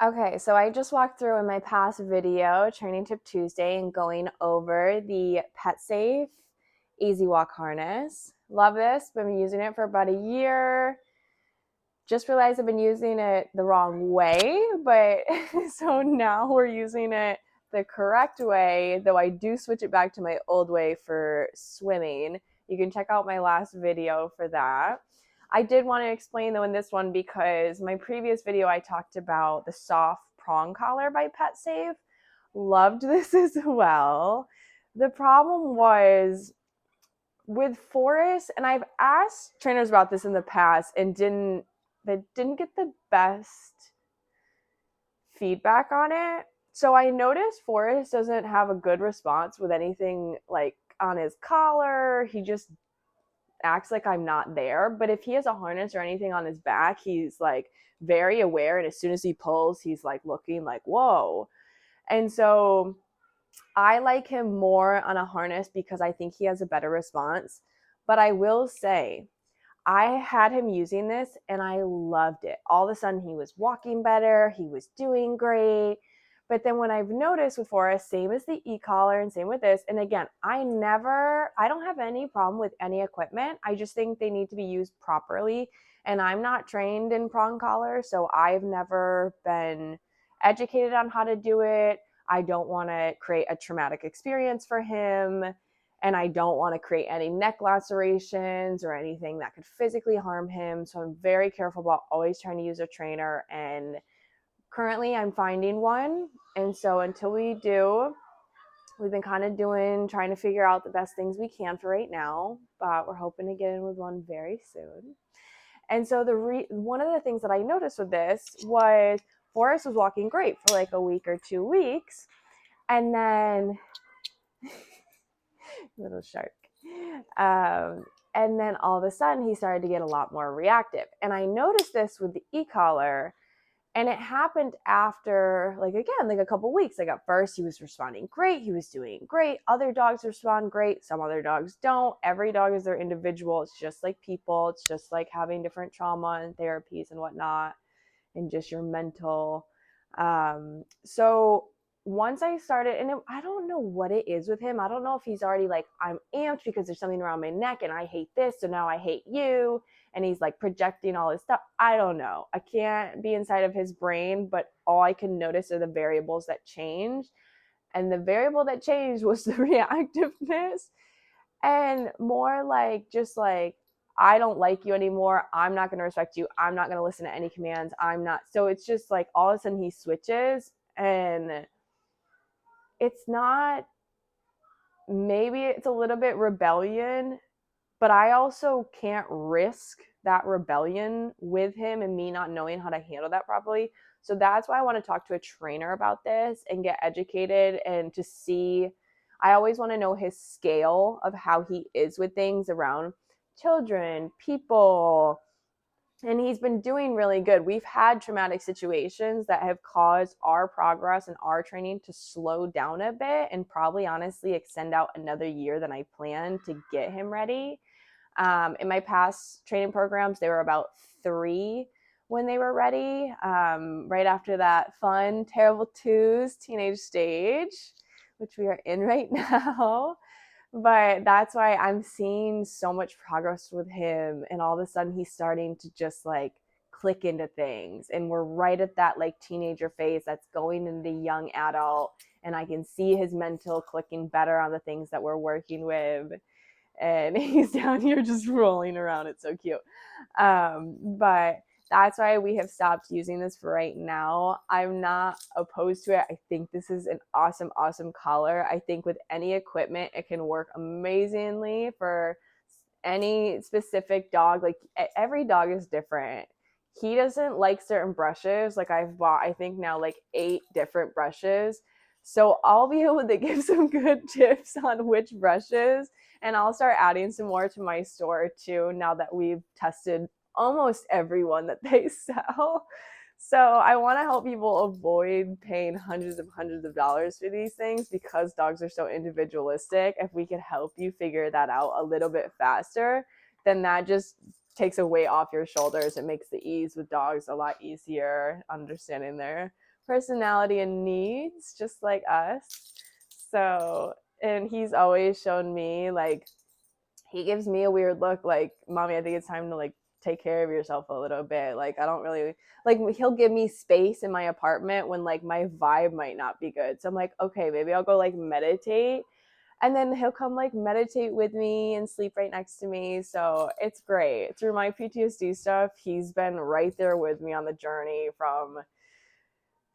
Okay, so I just walked through in my past video, Training Tip Tuesday, and going over the PetSafe EasyWalk Harness. Love this. Been using it for about a year. Just realized I've been using it the wrong way, but so now we're using it the correct way, though I do switch it back to my old way for swimming. You can check out my last video for that. I did want to explain though in this one because my previous video I talked about the soft prong collar by PetSafe. Loved this as well. The problem was with Forest, and I've asked trainers about this in the past and didn't get the best feedback on it. So I noticed Forrest doesn't have a good response with anything like on his collar. He just acts like I'm not there. But if he has a harness or anything on his back, he's like very aware. And as soon as he pulls, he's like looking like, whoa. And so I like him more on a harness because I think he has a better response. But I will say, I had him using this and I loved it. All of a sudden, he was walking better, he was doing great. But then when I've noticed with Forrest, same as the e-collar and same with this, and again, I don't have any problem with any equipment. I just think they need to be used properly. And I'm not trained in prong collar, so I've never been educated on how to do it. I don't want to create a traumatic experience for him, and I don't want to create any neck lacerations or anything that could physically harm him. So I'm very careful about always trying to use a trainer, and currently I'm finding one. And so until we do, we've been kind of trying to figure out the best things we can for right now, but we're hoping to get in with one very soon. And so one of the things that I noticed with this was Forrest was walking great for like a week or 2 weeks, and then little shark. And then all of a sudden, he started to get a lot more reactive. And I noticed this with the e-collar, and it happened after, like, again, like a couple weeks. Like, at first, he was responding great. He was doing great. Other dogs respond great. Some other dogs don't. Every dog is their individual. It's just like people. It's just like having different trauma and therapies and whatnot, and just your mental. So once I started, and I don't know what it is with him. I don't know if he's already like, I'm amped because there's something around my neck and I hate this, so now I hate you. And he's like projecting all his stuff. I don't know. I can't be inside of his brain, but all I can notice are the variables that change. And the variable that changed was the reactiveness, and more like just like, I don't like you anymore. I'm not going to respect you. I'm not going to listen to any commands. I'm not. So it's just like all of a sudden he switches, and it's not, maybe it's a little bit rebellion, but I also can't risk that rebellion with him and me not knowing how to handle that properly. So that's why I want to talk to a trainer about this and get educated and to see. I always want to know his scale of how he is with things around children, people, and he's been doing really good. We've had traumatic situations that have caused our progress and our training to slow down a bit and probably honestly extend out another year than I planned to get him ready. In my past training programs, they were about 3 when they were ready, right after that fun, terrible twos teenage stage, which we are in right now. But that's why I'm seeing so much progress with him. And all of a sudden, he's starting to just like click into things. And we're right at that like teenager phase that's going into young adult. And I can see his mental clicking better on the things that we're working with, and he's down here just rolling around. It's so cute. But that's why we have stopped using this for right now. I'm not opposed to it. I think this is an awesome, awesome collar. I think with any equipment, it can work amazingly for any specific dog. Like, every dog is different. He doesn't like certain brushes. Like, I've bought, I think now, like 8 different brushes. So I'll be able to give some good tips on which brushes, and I'll start adding some more to my store too, now that we've tested almost every one that they sell. So I want to help people avoid paying hundreds of dollars for these things because dogs are so individualistic. If we could help you figure that out a little bit faster, then that just takes a weight off your shoulders. It makes the ease with dogs a lot easier, understanding their personality and needs just like us. So, and he's always shown me, like, he gives me a weird look like, mommy, I think it's time to like take care of yourself a little bit. Like, I don't really like, he'll give me space in my apartment when like my vibe might not be good. So I'm like, okay, maybe I'll go like meditate. And then he'll come like meditate with me and sleep right next to me. So it's great. Through my PTSD stuff, he's been right there with me on the journey from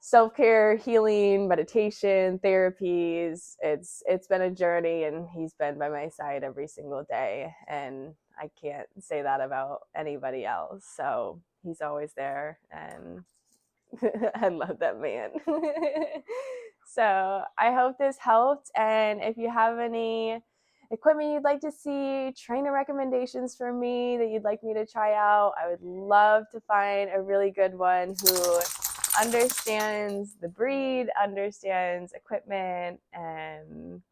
self-care, healing, meditation, therapies. It's been a journey, and he's been by my side every single day, and I can't say that about anybody else. So he's always there, and I love that man. So I hope this helped, and if you have any equipment you'd like to see, trainer recommendations for me that you'd like me to try out, I would love to find a really good one who understands the breed, understands equipment, and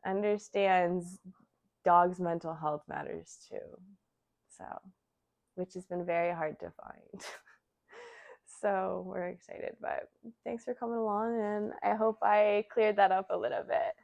understands dogs' mental health matters too. So, which has been very hard to find. So we're excited, but thanks for coming along, and I hope I cleared that up a little bit.